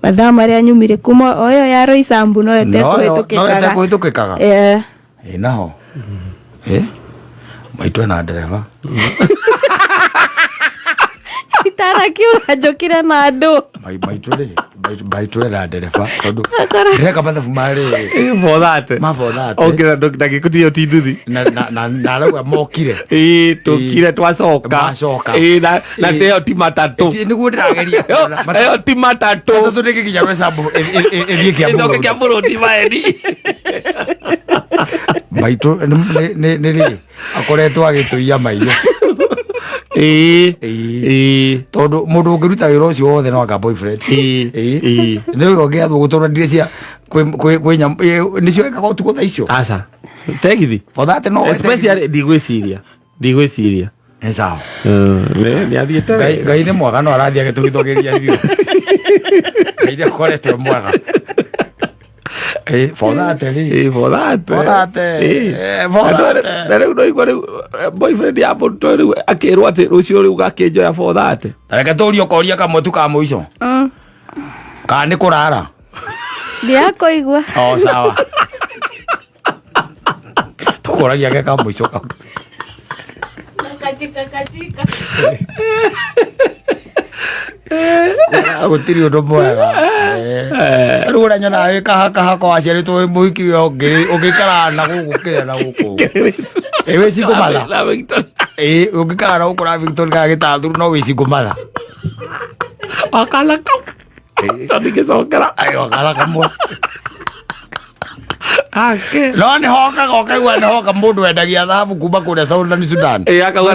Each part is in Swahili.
mathaa maria nyumire kuma oyo yaro isambu no ete kuhitukikaga naho maitwe na ndereva itarakiuga njokire na andu maitwe na ndereva tondu reka mathabu mari for that ongira ndagikutia tinduthi na rauga mokire tukire twacoka na ndeo ti matatu niguo ndirageria eo ti matatu tatu ndikinya rwesambu ithie Kiambu ti maeni maitwe niri akoretwo agituia maio tondu mundu ungiruta wira ucio wothe no anga boyfriend niwe ungiathwo gutura ndire cia kwi nyam nicio ekaga utuko tha icio asa tegithi for that no especially ndigwiciria sawa ni athiete ngai ni mwaga no arathia gitugithogeria ithio ngai ni akorete mwaga for that boyfriend ya mũrutwo rĩu akĩrwo atĩ rũcio rĩu gakĩnjoya for that reke tũũrie ũkoria kamwe tu ka mũico kana nĩ kũrara ndiakũigua sawa tũkũragia ge ka mũico kau gutiri undu mwega riu uria nyona wi kahako aciaritwo wi muhiki ungikara na guku kiria na guku wi cigumatha ungikara na guku na Victoria kana gitathuru no wi cigumatha akala kam tandikicokera akala kamwe ake no ni hoka gokaigua ni hoka mundu wendagia thahabu kuma kuria Southern Sudan akauga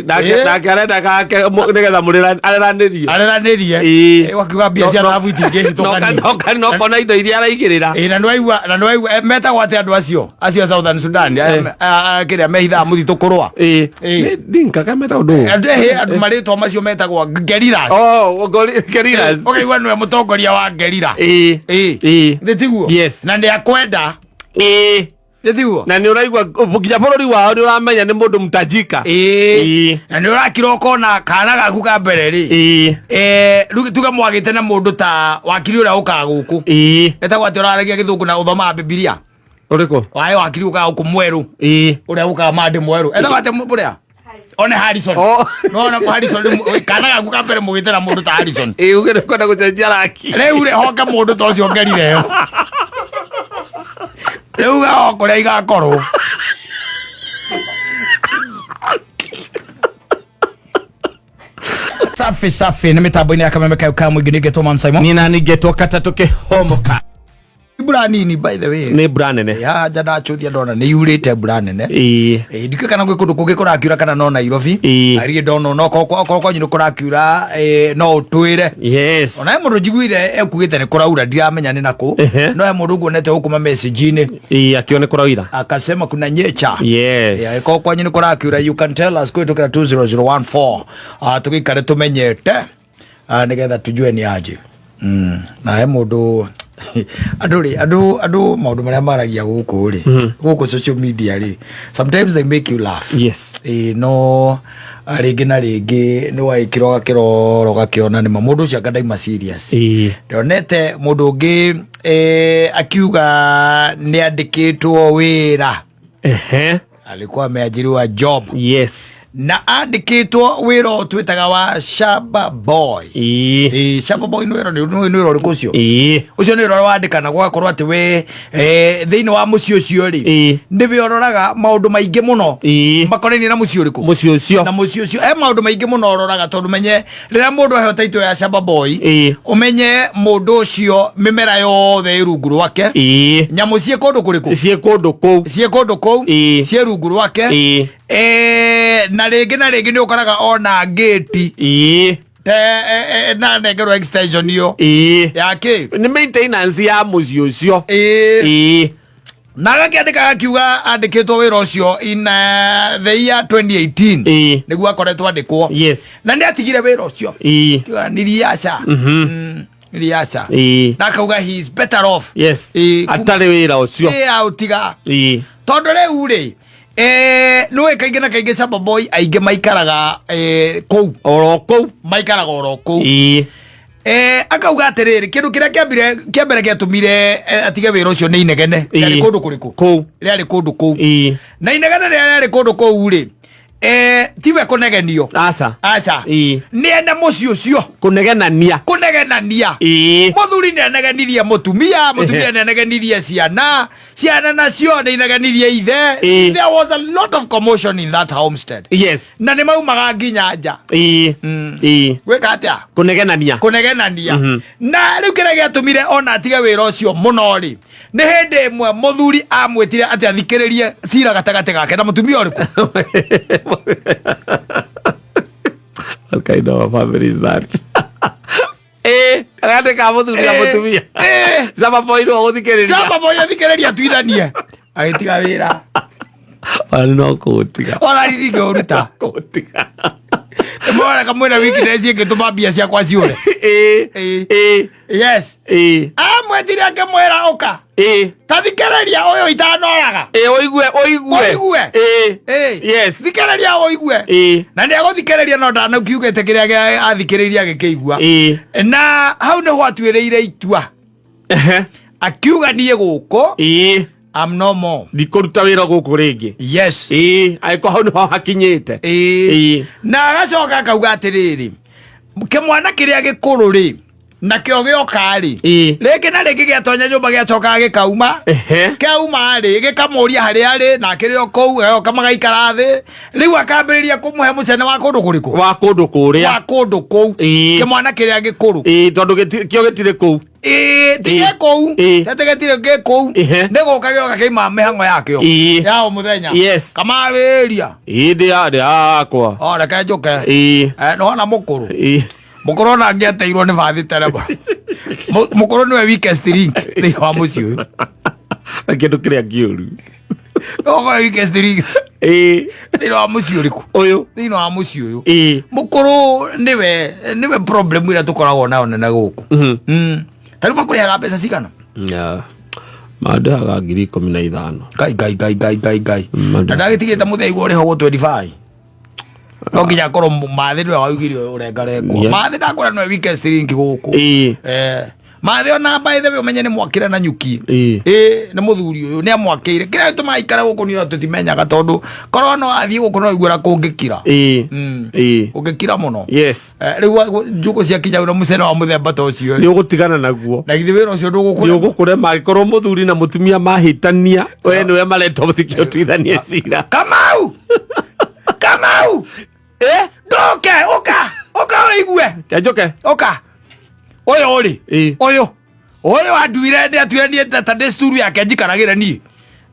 nake arenda gake nigetha areranirie wakiuga mbia cia thahabu itingĩhĩtũkania no kona indo iria araigĩrĩra na nĩwaigua metagwo atĩ andũ acio Southern Sudan kĩrĩa mehithaga mũthitũ kũrũa ndinkaga metagwo andũ marĩtwa macio metagwo Gerilas ũkaigua nĩwe mũtongoria wa Gerila thĩ tiguo na nĩ akwenda Yethiwo na ni uraigwa bukinya bururi wao ni uramenya ni mundu mutajika na ni urakira ukona kana gaku ka mbere ri tuga mwagite na mundu ta wakiri uria ukaga guku etagwa ati uraragia githungu na uthoma Biblia uriko wae wakiri ukaga guku mweru uria ukaga mande mweru etagwa ati muria one Harrison no na Harrison kana gaku ka mbere mugite na mundu ta Harrison ugire kwenda gucenjia raki riu ri hoka mundu ta ucio ngerire riu ga kuria igakorwo safi ni mitambo-ini ya Kameme ka mwingi ningetwo Man Simon ni na ningetwo kata tukihomoka bra nini by the way ni bra nene ya jada chuthia ndona ni yurite bra nene ndikakana gwe kundu kungi kurakiura kana no Nairobi ari ndono no ko nyino kurakiura no utwire yes ona mundu jiguire ekugite ni kuraura ndiramenya ni nako no ya mundu nguonete hukuma message ni akione kuraura akasema kuna nyecha yes ko nyino kurakiura you can tell us go to 20014 tukikare tumenyete nigetha tujue ni aje na mundu adu maundu maria maragia guku ri guku social media ri sometimes they make you laugh yes no ringi na ringi ni waikirwa kiroro gakiona ni mundu cia ngadaima serious ndonete mundu ungi akiuga ni andikitwo wira alikuwa ameajiriwa job yes na andikitwo wiro twitaga wa Shamba Boy Shamba Boy no wiro rikucio ucio ni wiro wandikana gwakorwo ati we thiini wa mucio cio ri ndibe ororaga maundu maingi muno makoreni na mucio riku mucio na mucio cio maundu maingi muno ororaga tondu menye rira mundu aheo taito ya Shamba Boy umenye mundu ucio mimera yothe irungu rwake nyamu cie kundu kuriku cie kundu kou cie rungu rwake na ringi ni ukoraga ona gate na nengerwo extension yo yake ni maintenance ya mucio cio na gakiandika akiuga andikitwo wira ucio in the year 2018 niguo akoretwo andikwo yes na ndi atigire wira ucio niliacha niliacha na kauga he is better off yes atari wira ucio autiga tondu riu ri Nwe kaingĩ na kaingĩ Samba Boy aingĩ maikaraga kou oro kou maikaraga oro kou akauga atiriri kindu kiria kiambere giatumire atige wira ucio ni inegene yari kundu kuriku kou yari kundu kou na inegene yari kundu kou ri tiwe kunegenio aca ni ene muci ucio kunegenania muthuri ni anegenirie mutumia ni anegenirie ciana nacio ni inegenirie ithe. There was a lot of commotion in that homestead. Yes, na ni maumaga nginya nja gwika atia kunegenania na riu kiria giatumire ona atige wira ucio muno ri ni hindi imwe muthuri amwitire ati athikiririe cira gatagati gake na mutumia uriku. What kind of family is that? Agate ka muthuri na mutumia Samba Boy no uthikiriria tuithanie agitiga wira no kutiga ora riri uruta kutiga mwana kamwena weakness ingituma mbia ciakwa ciure yes amwetire akamwera oka tathikiriria uyu itanoraga oigue yes thikiriria oigue na ni aguthikiriria no ndanakiugite kiria athikiriria agikeigua na hau ni hwatwiriire itua akiuga nie guku I'm no more. Ndikuruta wira guku ringi. Yes. Aiko hau niho hakinyite. Na agacoka akauga atiriri kimwana kiria gikuru ri na kio gioka ri ringi na ringi giatonya nyumba giacoka gikauma kauma ri gikamuria hari ari na kirio kou gioka magaikara thi riu akambiriria kumuhe mucene wa kundu kuriku wa kundu kuria wa kundu kou kimwana kiria gikuru tondu kio gitire kou tige kou tetegetire ge kou nego kagioka keima mihango yakio yao muthenya kama wiria ndi akwa ora kajoke no na mukuru mukuru na ngiateirwo ni bathi tereba mukuru niwe weakest link thi wa muci uyu kindu kiria ngiuru no wa weakest link thi wa muci uriku uyu thi wa muci uyu mukuru niwe problem ira tukoragwo nayo nene guku tari makurihaga mbeca cigana mandehaga 15,000 gai na ndagitigite mutheigu uri ho 25 no nginya korwo mathi niwe waugire urengarekwo mathi ndakora niwe weakest link guku mathi ona by the way umenye ni mwakire na nyuki ni muthuri uyu ni amwakire kiria gituma ikara guku ni tutimenyaga tondu korwo no athie guku no igura kungikira ungikira muno riu njuku cia kinya ura mucene wa muthemba ta ucio ni ugutigana naguo na githi wira ucio ndugukure magikorwo muthuri na mutumia mahitania we niwe maretwo muthikio tuithanie cira Kamau ndoke oka oigue njoke oka oyo uri oyo aduire ndi atuire ta desturu yake njikaragire ni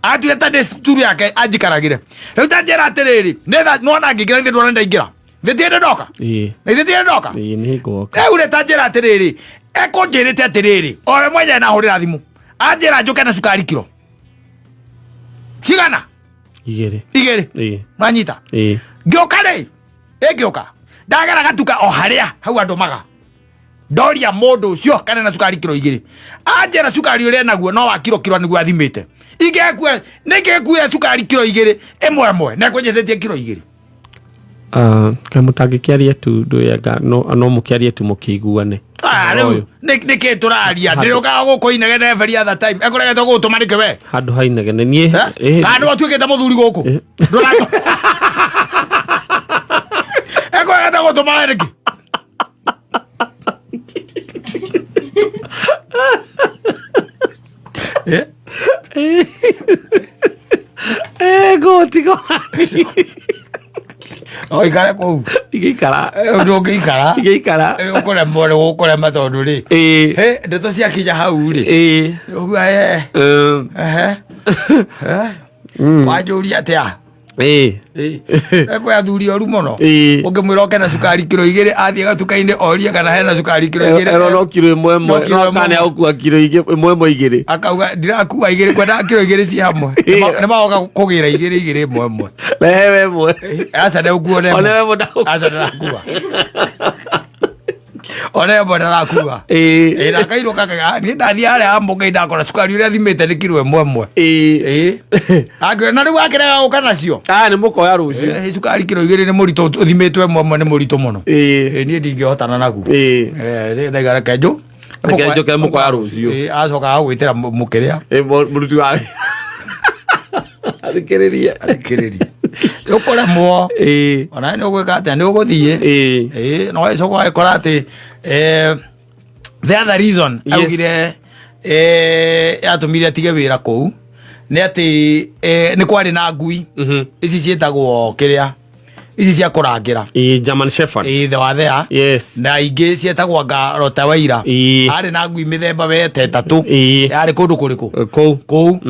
atuire ta desturu yake anjikaragire riu tanjira atiriri netha nona ngingira ndi ndona ndaingira thitiende ndoka thitiende ndoka ni goka riu tanjira atiriri ekunjirite atiriri owe mwenye na hurira thimu anjira njuke na sukari kilo cigana igiri manyita ngioka ri ngioka ndagera gatuka o haria hau andumaga ndoria mundu ucio kana na sukari kilo igiri anjera sukari uria naguo no wa kilo niguo athimite ingekua ningekuya sukari kilo igiri emwe na kwenyethetie kilo igiri kamutangikiaria tu nduyaga no mukiaria tu mukiguane riu niki turaria ndiruga guku inegene every other time ekorega gutuma nike we handu hainegene nie handu atuikite muthuri guku ndurago ekorega gutuma niki gotigo oi kare ko igikara ndo gikara ukore mbore ukore matondu ri ndeto cia kinya hau ri ugua wajuria atia eko ya thuri oru muno ukimwira oke na sukari kilo igiri athie gatuka-ini orie kana hena sukari kilo igiri no kilo imwe kana ukua kilo imwe igiri akauga ndirakua igiri kwenda kilo igiri ci hamwe ni maoka kugira igiri imwe lewe imwe asa de ukuone onewe muda asa ndakua Ore bora rakuwa. Na kairo kaka ni ndathi are ambo ngeida kora sukari uri athimete ni kilo emwe. Agwe na riu akira uka nacio. Ni mukoya rucio. Sukari kilo 2 ni murito uthimetwe emwe ni murito muno. Ni ndingihotana naku. Ndaigara kenjo. Kenjo ke mukoya rucio. Acoka agwitira mukiria. Muruti wa. Athikiriria. Ukora mo. Ona ni ugwika ate ni uguthie. No eso kwa ikora ate the other reason augire atumire atige wira kou ni ati ni kwari na ngui ici cietagwo kiria ici cia kurangira German Shepherd the wa there yes na ingi cietagwo Garota Waira ari na ngui mithemba wete 3 ari kundu kuriku kou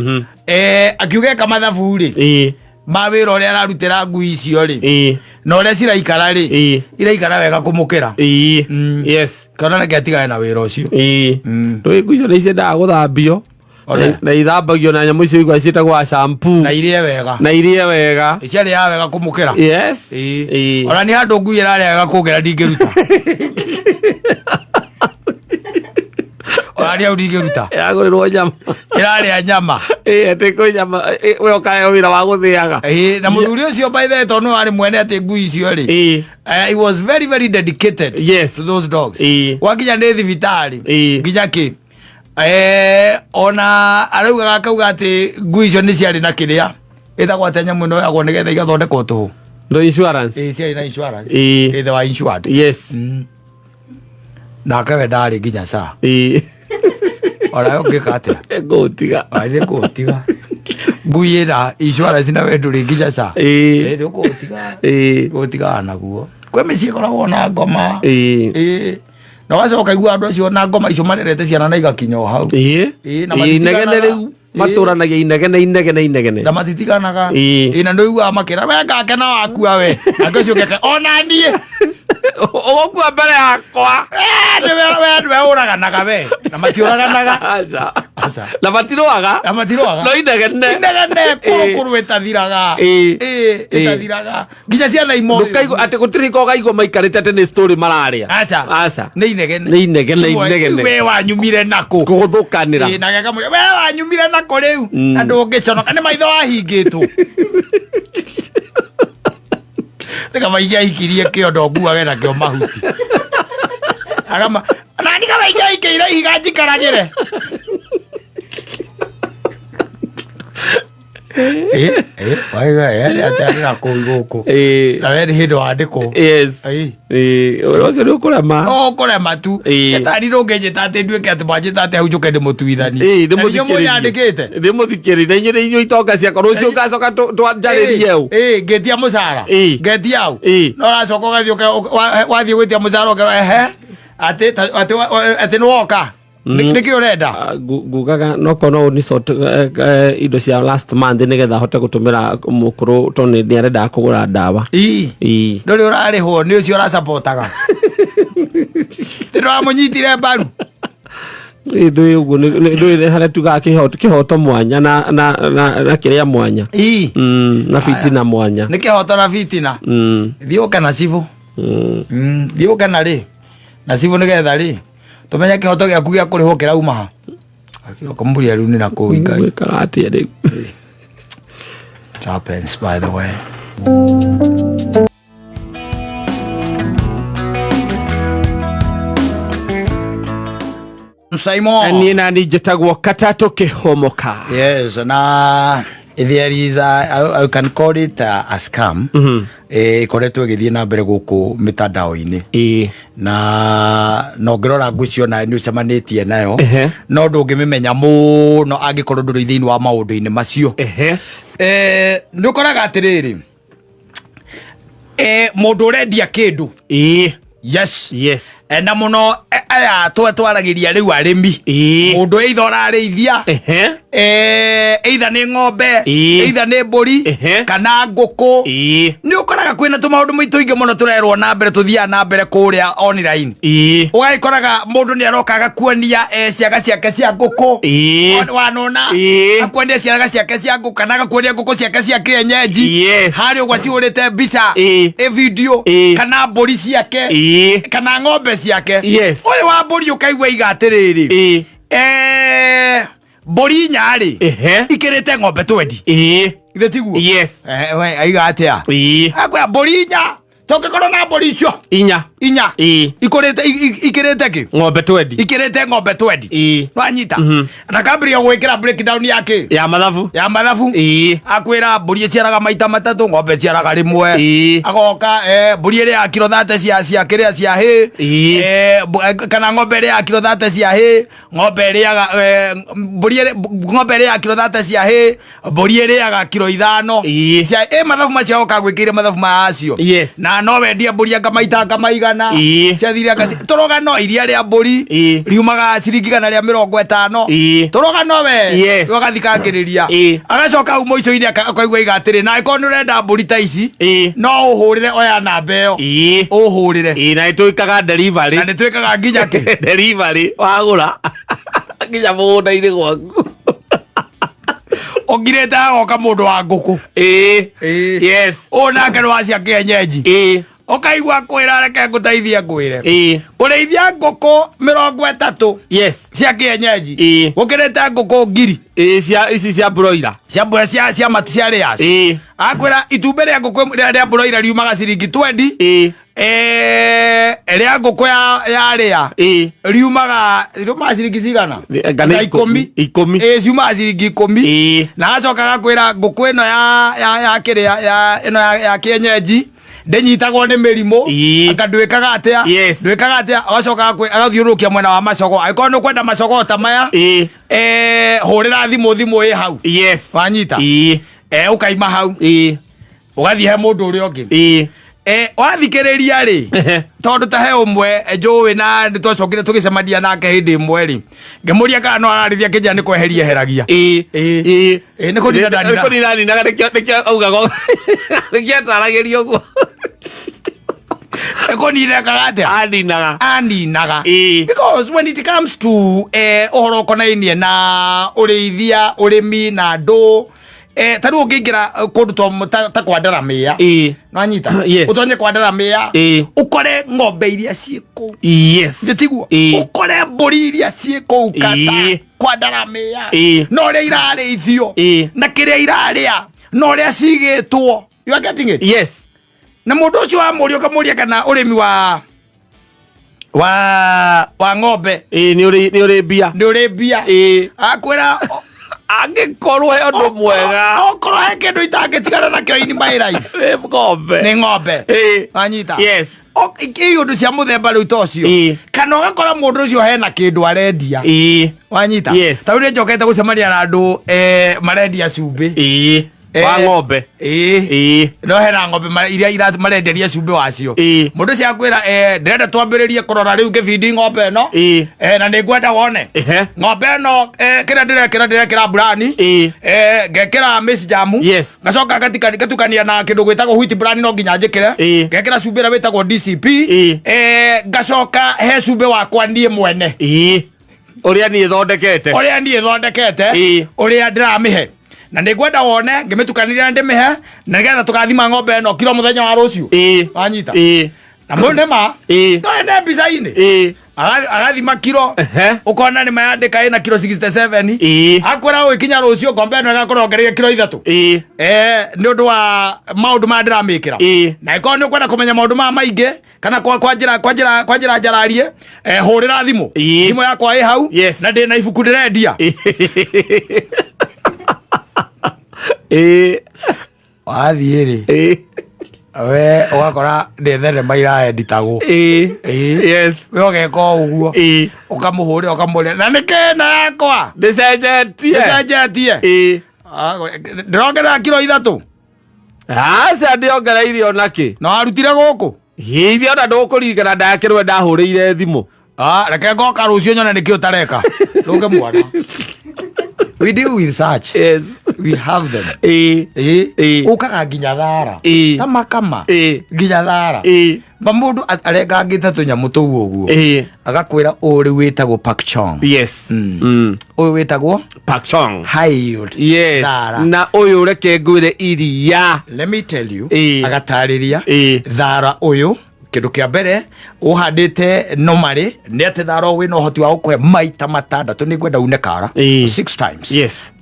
akiuge kamathabu ri mawira uria ararutira ngui icio ri no uria ciraikara ri iraikara wega kumukira yes kana na gatiga na wira ucio ndoi ngui icio ni ciendaga guthambio na ithambagio na nyamu icio igwa cietagwo shampoo na irie wega iciari ya wega kumukira yes ona ni handu ngui irari wega kugera ndingiruta Oraria urigeruta. Yagurirwo nyama. Iraria nyama. Atiko nyama. We okaye wira wa guthiaga. Na muthuri ucio by the tonu ari mwene ati ngui icio ri. He was very very dedicated to those dogs. Wakinya ni thibitari. Nginya ki. Ona arauga akauga ati ngui icio ni ciari na kiria. Itagwo atenya muno yagwo nigetha igathondekwo tu. No insurance. Ciari na insurance. Ithe wa insured. Yes. Na akawe ndari nginya saa. Ora ungika atia gotiga ari gotiga ngui ira insurance na wendu ri nginya saa gotiga naguo kwe mĩciĩ koragwo na ngoma na wacoka igua andũ acio na ngoma icio marerete ciana na igakinya o hau na inegene riu maturanagia inegene na matitiganaga na ndio igua makira we ngakena wakua we akacio keke ona nie ogokua mbere yakwa we uraganaga we na matiuraganaga asa na matiroaga no inegene kuru etathiraga etathiraga nginya ciana imo ndukaigo ati gutiriko gaigo maikarite ati ni story mararia asa ni inegene we wanyumire nako kuguthukanira na gaga we wanyumire nako riu andu ungiconoka ni maitho wahingitwo kama igia ikirie kiondo nguage na kio mahuti agama nani kama igia ikira igajikaragire waiga yale atana kuiguko na wewe hindo andiko yes oroso ri ukurema tu etari rogeje tate nduike ati baje tate hujuke ndi mutuithani ndi muthikiri na inyo inyo itoka cia korocio gacoka twanjaririe u getia musara getia u no racoka gathioke wathie gwetia musara ati nwoka niki urenda ngugaga no kono ni sort indo cia last month nigetha hote gutumira mukuru toni ni arenda kugura ndawa ndori urarihwo ni ucio ra supportaga tiro munyitire mbaru ndoi ugu ndoi hare tuga kihoto mwanya na kiria mwanya na fitina mwanya ni kihoto na fitina thiuka na civu thiuka na ri na civu nigetha ri tumenya kihoto giaku gia kurihwo kirauma ha akiro kumburia riu ni na kuinga karati ri happens by the way Simon ni nani jetagwo Katato Kihomoka yes na there is I can call it a scam koretwo githie na mbere guku mitandao-ini na no ngirora ngucio na ni ucemanitie nayo no ndungimemenya muno angikorwo nduri thiini wa maundu-ini macio ni ukoraga atiriri mundu urendia kindu yes na muno aya twaragiria riu arimi mundu either urarithia either ni ng'ombe either ni mburi kana nguku ni ukoraga kwina tumaundu maitu ingi muno turerwo na mbere tuthia na mbere kuria online ugaikoraga mundu ni arokaga kuonia ciaga ciake cia nguku wanona akuonia ciaga ciake cia nguku kana akuonia nguku ciake cia kienyeji hari ugwa ciurite mbica video kana mburi ciake kana ng'ombe ciake Yes. uyu wa mburi ukaigua igatiriri mburi nyari ikirite ng'ombe 20 ithe tiguo Yes. aiga atia akwa mburi nya tokekorwo na mburi icio inya ikurite ikirite ki ng'ombe 20 ikirite ng'ombe 20 wanyita na kambria gwikira breakdown yake ya mathabu akwira mburi ciaraga maita matatu ng'ombe ciaraga rimwe agoka mburi iri ya kilo 30 cia kiria cia hi kana ng'ombe iri ya kilo 30 cia hi ng'ombe iri ya ng'ombe iri ya kilo 30 cia hi mburi iri ya kilo 5 cia mathabu macio ka gwikira mathabu macio na no wendie mburi ngamaita ngamaigana ciathire turogano iria ria mburi riumaga ciringi kana ria 50 turogano we ugathikangiriria agacoka umo ico-ini akaigua igatiri na iko nurenda mburi ta ici no uhurire oya namba iyo uhurire na ituikaga delivery na nituikaga nginya ki delivery wagura nginya mugunda-ini gwaku ongirete agoka mundu wa nguku yes onake nwa cia kienyeji ukaigua kwira reke nguteithie ngwire kurithia nguku 30 yes cia kienyeji gukirite nguku ngiri ici cia broiler cia matu cia layers akwira itumbe ria nguku ria broiler riumaga ciringi 20 ria nguku ya ria riumaga ciringi cigana kana 10 ciumaga ciringi 10 na acoka gakwira nguku ino ya kiria ino ya kienyeji ndenyitagwo ni mirimu akandwikaga atia ndwikaga atia agacoka agathiurukia mwena wa macogo aikorwo ni kwenda macogo ta maya hurira thimu hau wanyita ukaima hau ugathie he mundu uria ungi wathikiriria ri tondu ta he umwe njuwi na nitwacokire tugicemania nake hindi imwe ri ngimuria kana no ararithia kinja ni kweheria heragia ni kunina nikio augago nikio taragirio guo ekonire kagate andinaga because when it comes to ohoro konainie na urithia urimi na ndu tariu ngingira kundu ta kwandara mia no anyita utonye kwandara mia ukore ng'ombe iria ciiko nditiguo ukore mburi iria ciiko kata kwandara mia no ria irarithio na kiria iraria no ria cigitwo you are getting it na mundu ucio wa muri ukamuria kana urimi wa ng'ombe ni uri bia akwira angikorwo he undu mwega okorwo he kindu itangitigana nakio in my life ni ng'ombe anyita i undu cia muthemba riu tocio kana ugakora mundu ucio hena kindu arendia wanyita tau ni njokete gucemania na andu marendia cumbi wa ng'ombe no hena ng'ombe iria marenderia cumbi wacio mundu cia kwira ndirenda twambiririe kurora riu ngibindi ng'ombe no na ningwenda wone ng'ombe no kira ndirekira brani ngekira miss jamu ngacoka ngatukania na kindu gwitagwo wheat brani no nginya njikire ngekira cumbi ria witagwo DCP ngacoka he cumbi wakwa nie mwene uria nie thondekete uria ndiramihe na ndigwenda wone ngimitukanira ndimihe na nigetha tugathima ng'ombe ino kilo muthenya wa rucio wanyita na mundu ma twende mbica-ini agathima kilo ukona ni mayandika ina kilo 67 akwira ukinya rucio ng'ombe ino igakorwo ongereire kilo 3 ni undu wa maundu ma ndiramikira na ikorwo ni ukwenda kumenya maundu ma maingi kana kwa njira njararie hurira thimu yakwa i hau na ndina ibuku ndirendia wathie ri we ugakora ndetherema iraenditagwo we ugeka uguo ukamuhuria ukamuria na nikena yakwa ndicenjetie ndirongerera kilo 3 aca ndiongereire onaki na warutire guku hithi ona ndukuririkana ndakirwe ndahurire thimu reke ngoka rucio nyone niki utareka nduge mwana we deal with such we have them ukaga nginya thara tamakama nginya thara mundu arengangite tunyamu tuu uguo agakwira uri witagwo pakchong uyu witagwo pakchong high yield thara na uyu reke ngwire iria let me tell you agatariria thara uyu kindu kia mbere uhandite nomari ni ati thara wi no hoti wa gukuhe maita matandatu ni gwenda une kara 6 times. Yes.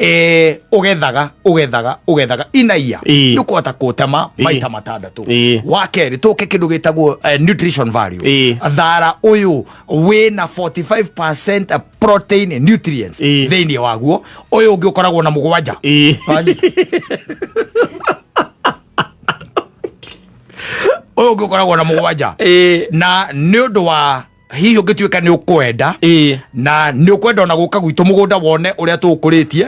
ugethaga inaia ni kuhota kutema maita matandatu. Wa keri tuke kindu gitagwo nutrition value. Thara uyu wina 45% protein nutrients thiini waguo, uyu ungi ukoragwo na mugwanja. Uyu ungi ukoragwo na mugwanja na ni undu wa hiyo gituika ni ukwenda na ni ukwenda na guka gwitu mugunda wone uria tukuritie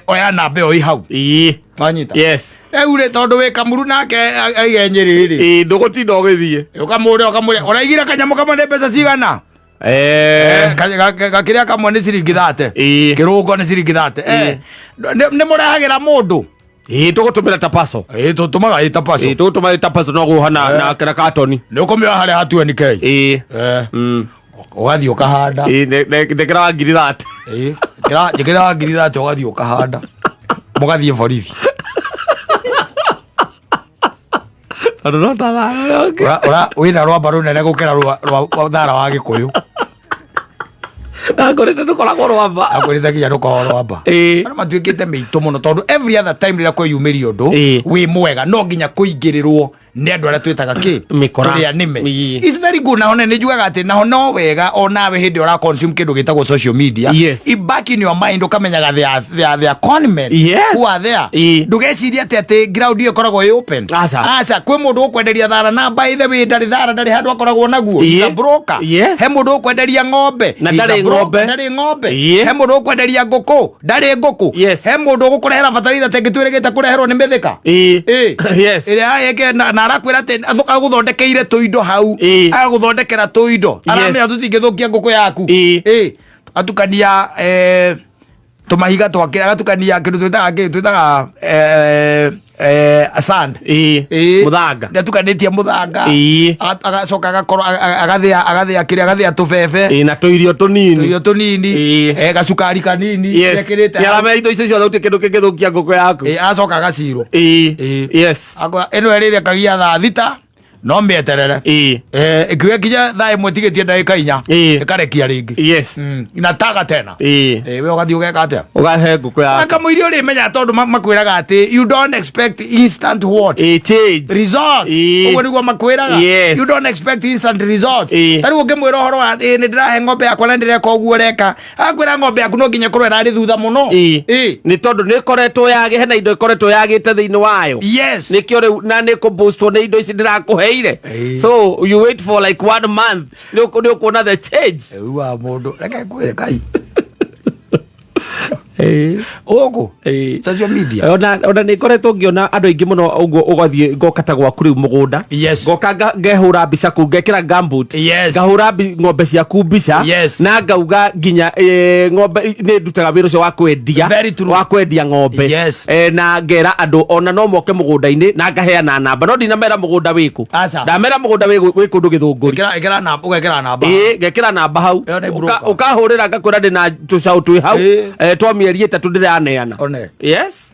oya na mbeo i hau wanyita. Yes. Eure tondu we kamuru nake aigenyiriri ndugutinda ugithie ukamure uraigira kanyamu kamwe ni mbeca cigana gakiria kamwe ni ciringi 30 kirungo ni ciringi 30 ni murehagira mundu tugutumira tapaso tutumaga tapaso tugutumira tapaso no guhana na kira katoni ni ukumira haria hatu ni kei ugathi ukahanda ndekira ngiri 30 jikira ngiri 30 ugathi ukahanda mugathie borithi wina rwamba runene gukira rwa thara wa Gikuyu akorete ndukoragwo rwamba akorete kinya ndukoragwo rwamba ana matuikite miito muno tondu every other time rira kwiyumiri undu wi mwega no nginya kuingirirwo ni andu aria twitaga ki turia nime. It's very good. Naho ne njugaga ati naho no wega onawe hindi ora consume kindu gitagwo social media. I back in your mind ukamenyaga the conmen who are there. Ndugeciria ati ground iyo koragwo open. Asa kwi mundu ukwenderia thara na by the way ndari thara ndari handu akoragwo naguo. He's a broker. He mundu ukwenderia ng'ombe na ndari ng'ombe. He mundu ukwenderia nguku ndari nguku. He mundu ugukurehera bataraitha tengitwiregete kureherwo ni mithika. Yes. Ira yeke na arakwira ati aguthondekeire tuindo hau aguthondekera tuindo aramenya tutingithukia nguku yaku atukania tumahiga twakira atukania kindu twitaga sand muthanga ndatukanitie muthanga agacoka agakorwo agathia kiria agathia tubebe na tuirio tunini gacukari kanini ekirite yaramenya indo icio ciothe uti kindu kingithukia nguku yaku acoka agaciro yes eno erire kagia thaa thita no mieterere ikiwe kinya thaa imwe tigitie ndagika 4 ikarekia ringi inataga tena we ugathi ugeka atia ugahe nguku yaku akamwiri uri menya tondu makwiraga ati you don't expect instant what change results ugo niguo makwiraga you don't expect instant results tari ukimwira horo wa ni ndirahe ng'ombe yakwa na ndireka uguo reka akwira ng'ombe yaku no nginya korwo irari thutha muno ni tondu ni koretwo yage hena indo ikoretwo yagite thiini wayo nikio riu na ni kuboostwo ni indo ici ndirakuheire so you wait for like 1 month ni ukuona the change wa mundu reka kwire kai ogo social media ona ni koretwo ngiona andu aingi muno uguo ugathie ngokata gwaku riu mugunda ngoka ngehura mbica ku ngekira gambut ngahura ng'ombe ciaku mbica na ngauga nginya ng'ombe ni ndutaga wira ucio wa kwendia ng'ombe na ngera andu ona no moke mugunda-ini na ngaheana namba no ndinamera mugunda wiku ndamera mugunda wiku ndu githunguri ngekira namba hau ukahurira ngakwira ndina tucau twi hau twa mieri 3 ndiraneana yes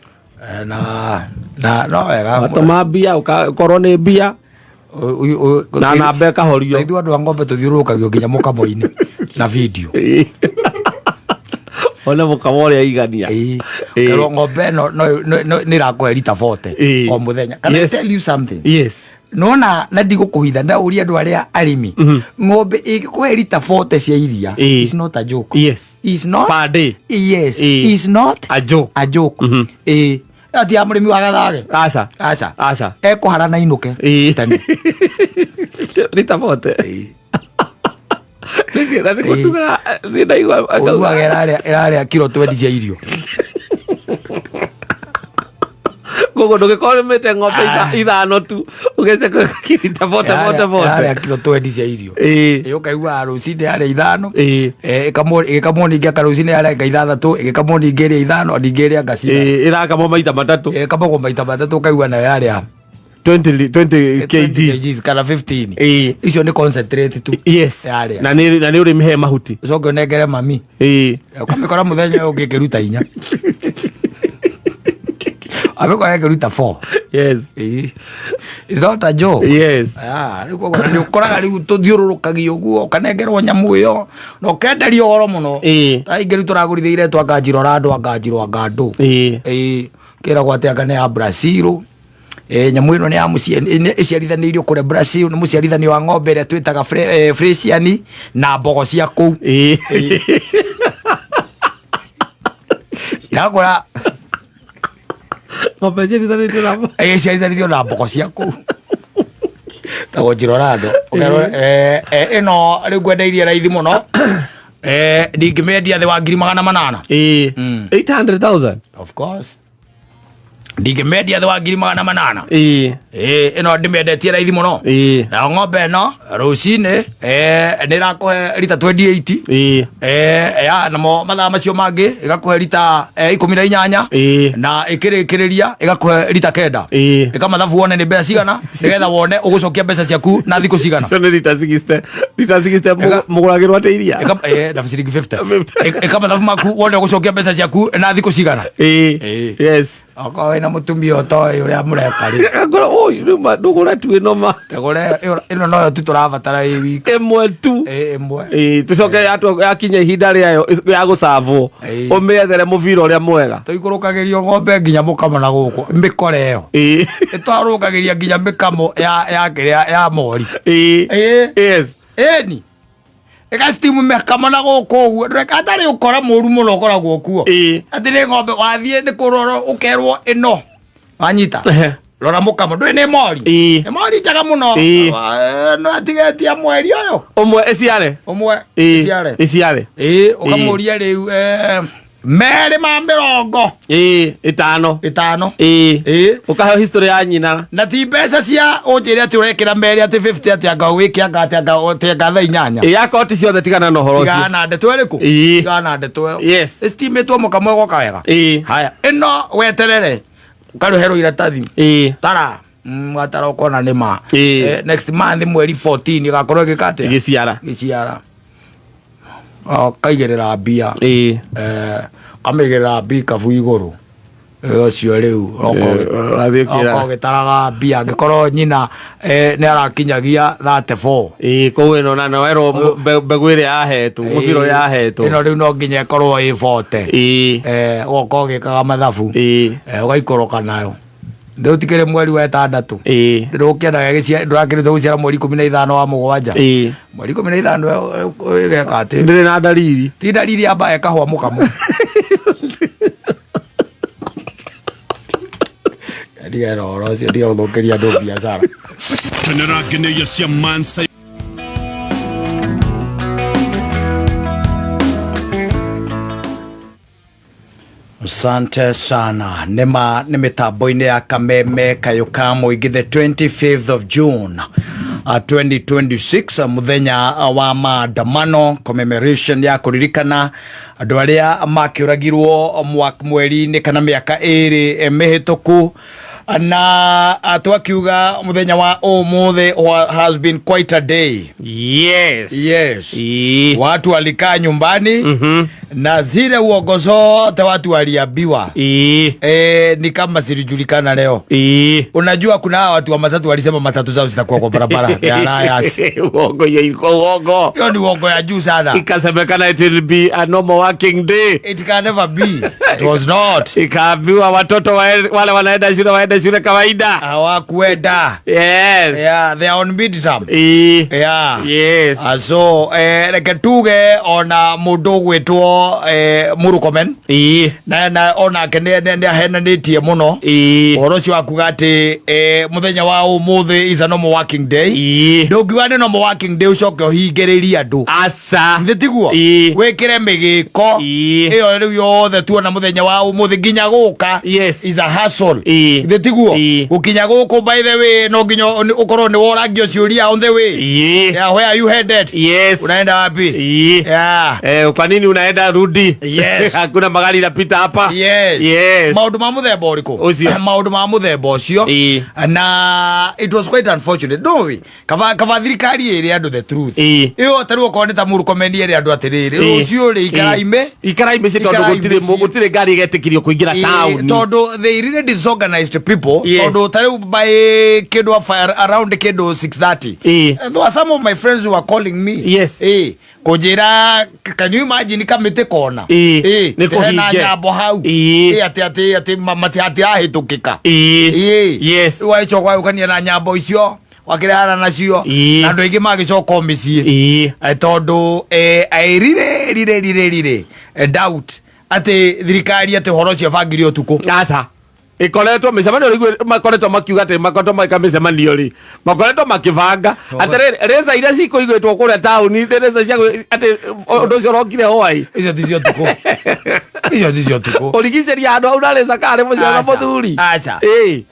na no wega atoma mbia ukorwo ni mbia na namba ikahorio ithu andu a ng'ombe tuthiurukagio nginya mukamo-ini na video ona mukamo uria igania kero ng'ombe no ni rakuhe lita 40 o muthenya. Can I tell you something? Nona na ndigukuhitha ndauria andu aria arimi ng'ombe igikuhe lita 40 cia iria is not a joke. Is not per day. Is not a joke. Ati amurimi wa gathage aca ekuharana inuke tani lita 40 nigera nikutuga ndaigua iraria kilo 20 cia irio gogo ndugikorwo mite ng'ombe ithano tu ugete kirita bote ya kilo 20 cia irio ukaigua rucinde aria ithano ikamwo ningi akarucinde aria ithathatu igikamwo ningi iria ithano ningi iria ngacira irakamwo maita matatu ikamwo maita matatu ukaigua nayo aria 20 kgs kana 15 icio ni concentrate tu na ni uri mihe mahuti ucoke unengere mami ukamikora muthenya ungikiruta inya Amekora akiruta 4. Yes. It's not a joke. Yes. Riko kana ni ukoraga riu tuthiururukagio guo kanengerwo nyamu iyo no kenderio goro muno. Ta ingeru turagurithire twangajiro randu angajiro ngandu. Kira gwate akane ya Brazil. Nyamu ino ni ya iciarithanĩirio kũrĩa Brazil nĩ mũciarithanio wa ng'ombe ĩrĩa twĩtaga Friesian na mbogo cia kũu. Ndakora ng'ombe iciarithanĩirio na mbogo cia kũu. Tago Njirorando. Ĩno rĩu ngwendeirie raithi mũno. Ndingĩmĩendia thĩ wa 800,000. 800,000. Of course. Ndingĩmĩendia thĩ wa 800,000. Ĩno ndĩmĩendetie raithi mũno. Na ng'ombe ĩno rũcinĩ nĩ ĩrakũhe rita 28. Namo mathaa macio mangĩ ĩgakũhe rita 18 na ĩkĩrĩkĩrĩria ĩgakũhe rita 9. Ĩka mathabu wone nĩ mbeca cigana nĩgetha wone ũgũcokia mbeca ciaku na thikũ cigana. Icio nĩ rita 60 mũgũragĩrwo atĩ iria. Na ciringi 50. Ĩka mathabu maku wone ũgũcokia mbeca ciaku na thikũ cigana. Yes. Okorwo wĩna mũtumia ũtoĩ ũrĩa mũreka rĩ. Ngoro rĩu ndũgũra tu ĩno ma. Tegũre ĩno noyo tu tũrabatara ĩ wiki. Ĩmwe tu. Ĩmwe. Tucoke yakinya ihinda rĩayo ya gũcavwo. Ũmĩethere mũbira ũrĩa mwega. Tũikũrũkagĩrio ng'ombe nginya mũkamo na gũkũ mĩkore ĩyo. Ĩtwarũkagĩria nginya mĩkamo ya kĩrĩa ya mori. Yes. Ĩni. Ĩgastimu mĩkamo na gũkũ ũguo. Atarĩ ũkora mũru mũno ũkoragwo kuo. Atĩ nĩ ng'ombe wathiĩ nĩ kũrorwo ũkerwo ĩno. Wanyita. Rora mũkamo ndũĩ nĩ mori. Nĩ mori njaga mũno. No atigetia mweri ũyũ. Ũmwe ĩciare. Ũmwe ĩciare. Ũkamũria rĩu merĩ ma mĩrongo. 5. Ũkaheo history ya nyina. Na ti mbeca cia ũnjĩre atĩ ũrekĩra merĩ atĩ 50 atĩ anga wĩkĩanga atĩ anga ũtenga 8. Yakwa ti ciothe tigana na ũhoro ũcio. Tigana ndeto ĩrĩkũ? Tigana ndeto ĩyo. Yes. Ĩcitimĩtwo mũkamo ũgoka wega. Haya ĩno weterere ũkarĩherwo iratathi. Tara mwatara ũkona nĩ ma. Next month mweri 14 ĩgakorwo ĩgĩkate. Gĩciara. Kaigĩrĩra mbia. Kamĩigĩrĩra mbia kabu igũrũ. Ũcio rĩu okorwo gĩtaraga mbia angĩkorwo nyina nĩ arakinyagia 34. Kũu ĩno na noerwo mbegũ ĩrĩa yahetwo mũbira ũrĩa yahetwo. Ĩno rĩu no nginya ĩkorwo ĩ 40. Ũgoka ũgĩkaga mathabu ũgaikũrũka nayo. Ndũtikĩrĩ mweri wa 6. Ndũrakĩrĩte gũciara mweri 15 wa mũgwanja. Mweri 15 ĩgeka atĩ ndĩrĩ na dalili. Ti dalili amba ĩkahũa mũkamo. Ndiga roro ũcio ndiga gũthũkĩria andũ biacara. Tenerageneia cia Mansa. Asante sana. Nĩ mĩtambo-inĩ ya kameme kayũ ka mũingĩ the 25th of June 2026 mũthenya wa maandamano commemoration ya kũririkana andũ arĩa makĩũragirwo mweri-inĩ kana mĩaka 2 mĩhĩtũku. Na twakiuga muthenya wa umuthi has been quite a day. Yes. Watu walikaa nyumbani na zile uongo zote watu waliambiwa ni kama zilijulikana leo. Unajua kuna watu wa matatu walisema matatu zao zitakuwa kwa barabara ya Alliance. Uongo Hiyo ni uongo ya juu sana. Ikasemekana it will be a normal working day. It can never be. It was not. Ikaambiwa watoto wale wanaenda shule kawaida. Hawakuenda. Yes. Yeah, they are on midterm. Yeah. Yes. So reke tuge ona mundu gwitwo Murukomen. Na ona kene ahenanĩtie mũno. Ũhoro ũcio wakuga atĩ mũthenya wa ũmũthĩ is a normal working day. Ndũngiuga nĩ normal working day ũcoke ũhingĩrĩrie andũ. Aca. Ndĩtiguo. Wĩkĩre mĩgĩko. Ĩyo rĩu yothe tuona mũthenya wa ũmũthĩ nginya gũka. Yes. Is a hustle. Ndĩtiguo. Gukinya gũkũ by the way no nginya ũkorwo nĩ woragio ciũria on the way. Yeah, where are you headed? Yes. Unaenda wapi? Yeah. Kwa nini unaenda haya rudi. Yes. Hakuna magari inapita hapa. Yes. Maundu ma muthemba uriku? Maundu ma muthemba ucio. Na it was quite unfortunate. No we. Kava thirikari iri andu the truth. Iyo taru ukoneta murukomendi iri andu atiriri. Ucio ri ikaraime si tondu gutire ngari getikirio kuingira town. Tondu they really disorganized people. Tondu taru by kidu around kidu 6:30. There were some of my friends who were calling me. Kujira, can you imagine kamite kona? Na nyambo hau. Ati mati ahitukika. Waichokwa ukania na nyambo icio. Wakirehana nacio na andu aingi magicoka micii tondu I really doubt ati thirikari ati horo cia bangire utuku aca ikoretwo micemanio rigwe makoretwo makiuga ati makoretwo maika micemanio ri makoretwo makivanga ati reza ira ciko igwetwo kuria tauni reza cia ati undu cio rokire hwai icio ticio tuko origiceria andu au nareza kare mucera muthuri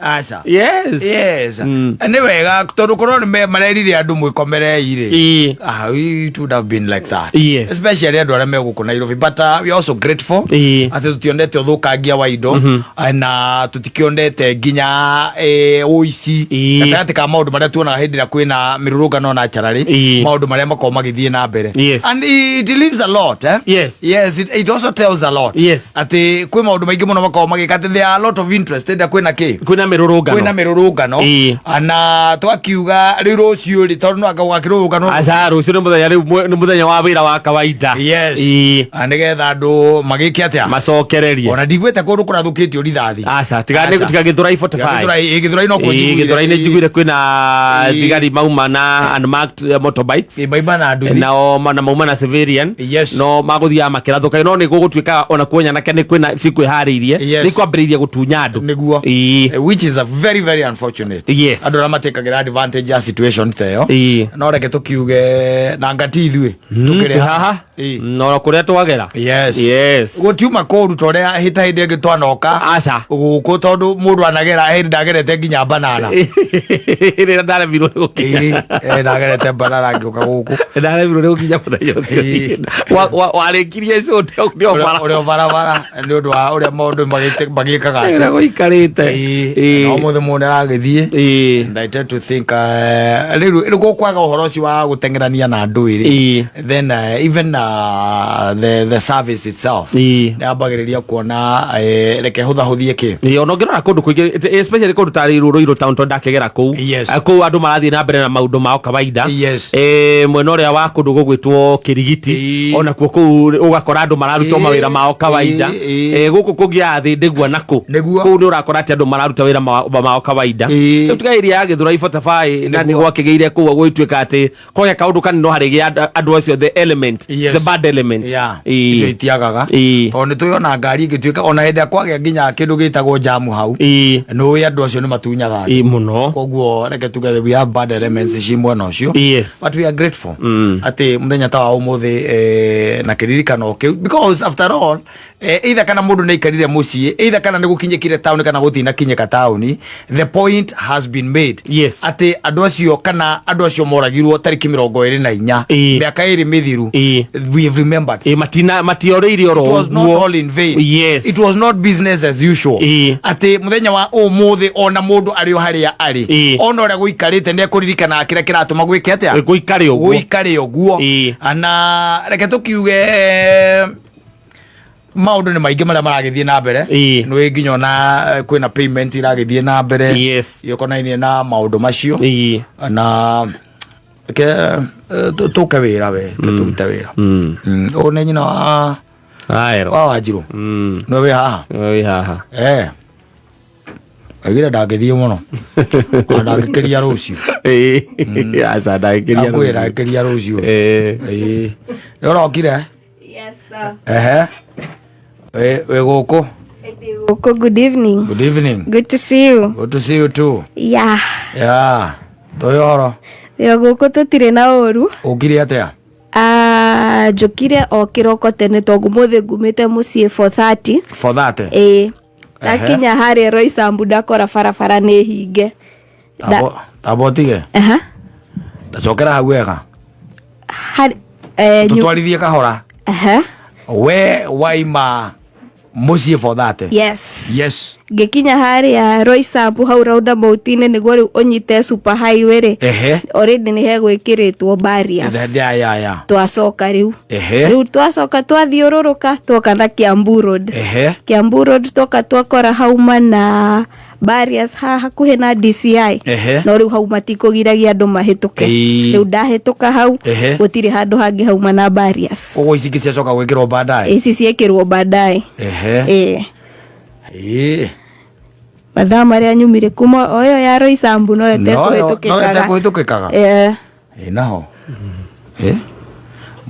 aca yes ni wega tondu korwo ni marerire andu mwikomerei ri it would have been like that, especially andu aria meguku Nairobi, but we are also grateful ati tutionete uthukangia wa indo na tutikiondete nginya uici gatagatĩ ka maundu maria tuonaga hindi ĩrĩa kwĩna mĩrũrũngano na charari, maundu maria makoragwo magĩthiĩ na mbere, and it leaves a lot it also tells a lot ati kwĩ maundu maingĩ mũno makoragwo magĩka ati there are a lot of interest ĩrĩa kwĩna mĩrũrũngano na twakiuga rĩu rũciũ ri tondu no anga gũgakĩrũrũngano rũciũ nĩ mũthenya wa wĩra wa kawaida nĩgetha andũ magĩke atĩa macokererie, ona ndigwĩte kũndũ kũrathũkĩtio rithathi tiga Githurai 45 Githurai no Githurai nĩ njiguire kwĩna thigari mauma na unmarked motorbikes na mauma na civilian no magũthiaga makĩrathũka, no nĩ gũgũtuĩka ona kuonya nake nĩ kwĩna cikwĩharĩirie nĩ kwambĩrĩria gũtunya andũ nĩguo, which is a very very unfortunate. Andũ arĩa matekagĩra advantage ya situation ta ĩyo, no reke tũkiuge na ngati ithuĩ tũkĩrĩ haha no kũrĩa twagera gũtiuma kũruta ũrĩa hĩta hĩndĩ ĩngĩ twanoka gũkũ tondu mũndũ anagera hindi ndagerete nginya banana rĩrĩa ndaremirwo nĩ gũkinya ndagerete banana ngĩũka gũkũ ndaremirwo nĩ gũkinya mũthenya ũcio warĩkirie ũrĩa barabara nĩ ũndũ wa ũrĩa maũndũ magĩkaga atĩa gũikarĩte no mũthĩ mũndũ aragĩthiĩ, and I tend to think rĩu gũkwaga ũhoro ũcio wa gũteng'erania na andũ ĩrĩ, then even the service itself nĩambagĩrĩria kuona reke hũthahũthie kĩ ona ngĩrora kũndũ kũingĩ especially kũndũ ta Ruiru town tondu ndakĩgera kũu andũ marathiĩ na mbere na maũndũ mao kawaida, mwena ũrĩa wa kũndũ gũgwĩtwo Kĩrigiti onakuo kũu ũgakora andũ mararuta mawĩra mao kawaida, gũkũ kũngĩ thĩ ndĩgua nakũ kũu nĩ ũrakora atĩ andũ mararuta wĩra mao kawaida. Rĩu tiga area ya Githurai 45 na nĩ gwakĩgĩire kũu gwĩtuĩka atĩ kwagĩa kaũndũ kanene harĩ andũ acio the bad element icio itiagaga tondũ nĩtũĩona ngari ĩngĩtuĩka ona hĩndĩ ĩrĩa kwagĩa nginya kĩndũ gĩtagwo jamu hau nĩũĩ andũ acio nĩ matunyaga mũno, koguo reke tuge we have bad elements ci mwena ũcio, but we are grateful atĩ mũthenya ta wa ũmũthĩ na kĩririkano kĩu, because after all either kana mũndũ nĩ aikarire mũciĩ, either kana nĩ gũkinyĩkire taũni kana gũtinakinyĩka taũni, the point has been made atĩ andũ acio kana andũ acio moragirwo tarĩki 24 mĩaka ĩrĩ mĩthiru, we have remembered matiorĩire oro it was not all in vain, it was not business as usual atĩ mũthenya wa ũmũthĩ ona mũndũ arĩ o harĩa arĩ ona ũrĩa gũikarĩte nĩ ekũririkana kĩrĩa kĩratũma gwĩke atĩa gũikare ũguo, na reke tũkiuge maundu ni maingi maria maragithie na mbere nĩ nginya ona kwĩna payment iragithie na mbere yokonainie na maundu macio na ke tuke wira we turuta wira one nyina wa Wanjiru no we haha agira ndagithie muno ndagĩkĩria rũciũ aca ndagĩkĩria rũciũ ũrokire we gũkũ good evening. Good to see you. Too. Toyoro yo gũkũ tũtirĩ na ũru. Ũkire atĩa? Njũkire o kĩroko tene tongu mũthĩ ngumĩte mũciĩ 4:30 ndakinya harĩa Roysambu ndakora barabara nĩ hinge tabotige tacokera hau wega tutwarithie kahora we waima muciĩ for that. Yes. Ngikinya haria Roysambu hau raunda mautine niguo riu unyite super highway ri. Already ni hegwikiritwo barriers. Twacoka riu. Riu twacoka twathiururuka twoka na Kiambu Road. Kiambu Road twoka twakora hauma na barriers hakuhi na DCI. No riu hau matikugiragia andu mahituke. Riu ndahituka hau gutiri handu hangi hauma na barriers. Koguo ici ciacoka gwikirwo baadaye. Ici ciekirwo baadaye. Mathaa maria nyumire kuma oyo ya Roysambu no ete kuhitukikaga. Naho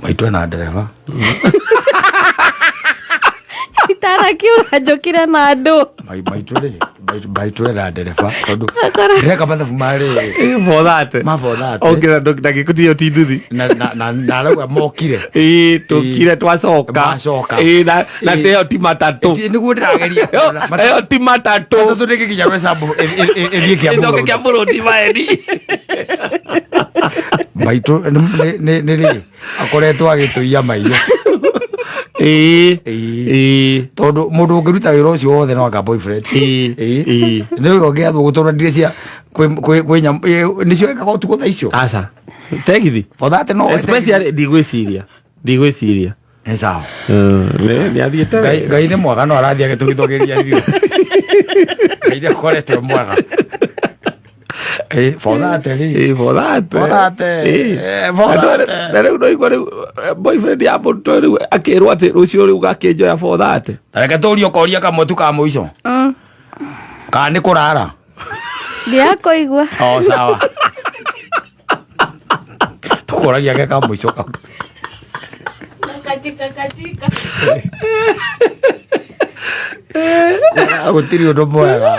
maitwe na ndereva itara kiuga njokire na andu maitwe na ndereva tondu reka mathabu mari for that. Okay, ndagikutia utinduthi na rauga mokire tukire twacoka na teo ti matatu niguo ndirageria eo ti matatu tondu ndikinya Roysambu ethie Kiambu Road maeni maitũ nĩ akoretwo agĩtũia maiyũ tondu mũndũ ũngĩruta wĩra ũcio wothe no anga boyfriend nĩ ũngĩathwo gũtũra ndire cia kwĩ nyamũ nĩcio ekaga ũtukũ thaa icio aca tegithi for that no especially ndigwĩciria nĩ sawa nĩ athiĩte Ngai nĩ mwega no arathiĩ agĩtũgithagĩria ithuĩ Ngai nĩ akoretwo mwega for that. Boyfriend ya mũndũ rĩu akĩrwo atĩ rũciũ rĩu gakĩnjoya for that. Reke tũũrie koria kamwe tu ka mũico. Kana nĩ kũrara? Ndiakũigua. Sawa. Tũkũragia ge ka mũico ka. Katika. Gutiri undu mwega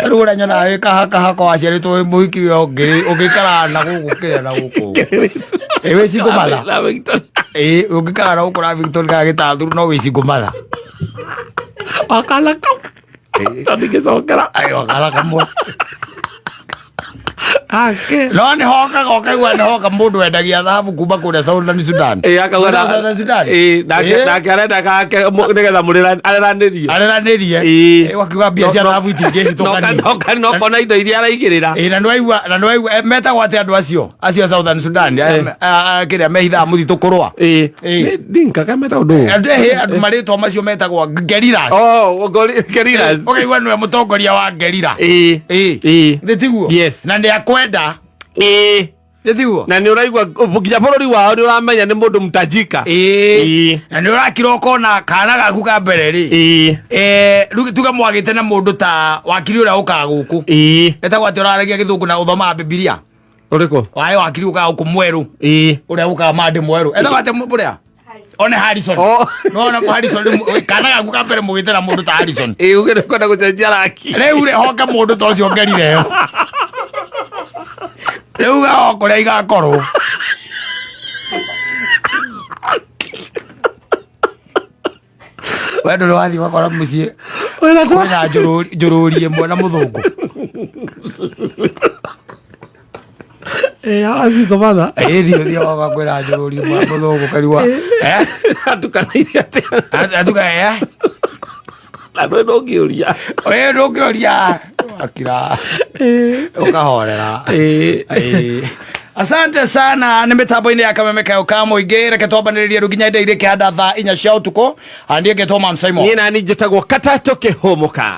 riu ura nyona wikaha kwa aciaritwo muhiki ungikara na guku na guku wicigo matha ungikara na guku na Victor ga gitathuru no wicigo matha akalaka tandikicokera akalaka mwe no nĩ hoka gokaigua nĩ hoka mũndũ wendagia thahabu kuma kũrĩa Southern Sudan akauga nake arenda gake nĩgetha areranĩrie wakiuga mbia cia thahabu itingĩhĩtũkania no kona indo iria araigĩrĩra na nĩwaigua metagwo atĩ andũ acio Southern Sudan kĩrĩa mehithaga mũthitũ kũrũa ndinkaga metagwo andũ marĩtwa macio metagwo Gerilas ũkaigua nĩwe mũtongoria wa Gerila tiguo na nĩ akwenda tiguo na nĩ ũraigua nginya bũrũri wao nĩ ũramenya nĩ mũndũ mũtajika na nĩ ũrakira ũkona kana gaku ka mbere rĩ rĩu tuge mwagĩte na mũndũ ta wakiri ũrĩa ũkaga gũkũ etagwo atĩ ũraragia gĩthũngũ na ũthomaga Bibilia ũrĩkũ waĩ wakiri ũkaga gũkũ mwerũ ũrĩa ũkaga mandĩ mwerũ etagwo atĩ mũrĩa one Harrison no na Harrison kana gaku ka mbere mũgĩte na mũndũ ta Harrison uge nĩ kwenda gũcenjia raki rĩu rĩ hoka mũndũ ta ũcio Ngerire yo rĩu ga kũrĩa igakorwo wendo nĩ wathiĩ ũgakora mũciĩ kwĩna njũrũri ĩmwe na mũthũngũ acingo matha ndio thia wakakwĩra njũrũri ĩmwe na mũthũngũ kariwa atukanĩirie atĩa andũ ndũngĩũria akira ukahorera asante sana nĩ mĩtambo-inĩ ya Kameme kayo ka mũingĩ reke twambanĩrĩrie rĩu nginya ĩrĩa kĩhanda thaa 4 cia ũtukũ andie ngetwo Man Simon niĩ nani njĩtagwo Katato Kĩhũmũka.